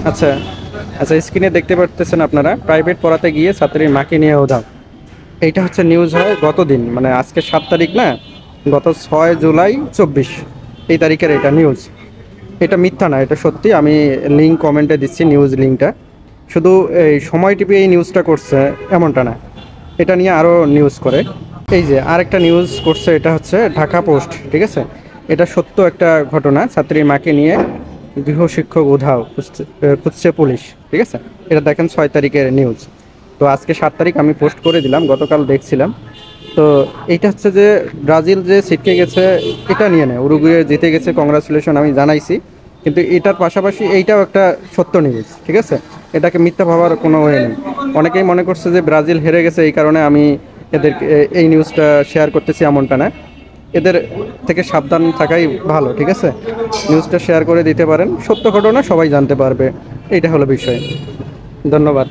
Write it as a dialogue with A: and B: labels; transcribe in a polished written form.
A: আচ্ছা আচ্ছা, স্ক্রিনে দেখতে পারতেছেন আপনারা, প্রাইভেট পড়াতে গিয়ে ছাত্রীর মাকে নিয়ে উধাও। এইটা হচ্ছে নিউজ হয় গত দিন, মানে আজকে 7 তারিখ না, গত 6 জুলাই 24 এই তারিখের এটা নিউজ। এটা মিথ্যা না, এটা সত্যি। আমি লিঙ্ক কমেন্টে দিচ্ছি, নিউজ লিঙ্কটা। শুধু এই সময় টিভি এই নিউজটা করছে এমনটা না, এটা নিয়ে আরও নিউজ করে। এই যে আরেকটা নিউজ করছে, এটা হচ্ছে ঢাকা পোস্ট, ঠিক আছে। এটা সত্য একটা ঘটনা, ছাত্রীর মাকে নিয়ে গৃহশিক্ষক উধাও, খুঁজছে পুলিশ, ঠিক আছে। এটা দেখেন 6 তারিখের নিউজ। তো আজকে 7 তারিখ আমি পোস্ট করে দিলাম, গতকাল দেখছিলাম। তো এইটা হচ্ছে যে ব্রাজিল যে ছিটকে গেছে এটা নিয়ে নেয়, উরুগুয়ে জিতে গেছে, কংগ্রাচুলেশন আমি জানাইছি। কিন্তু এটার পাশাপাশি এইটাও একটা সত্য নিউজ, ঠিক আছে। এটাকে মিথ্যা ভাবার কোনো ওয়ে নেই। অনেকেই মনে করছে যে ব্রাজিল হেরে গেছে, এই কারণে আমি এদের এই নিউজটা শেয়ার করতেছি, এমনটা না। এদের থেকে সাবধান থাকাই ভালো, ঠিক আছে। নিউজটা শেয়ার করে দিতে পারেন, সত্য ঘটনা সবাই জানতে পারবে। এইটা হলো বিষয়। ধন্যবাদ।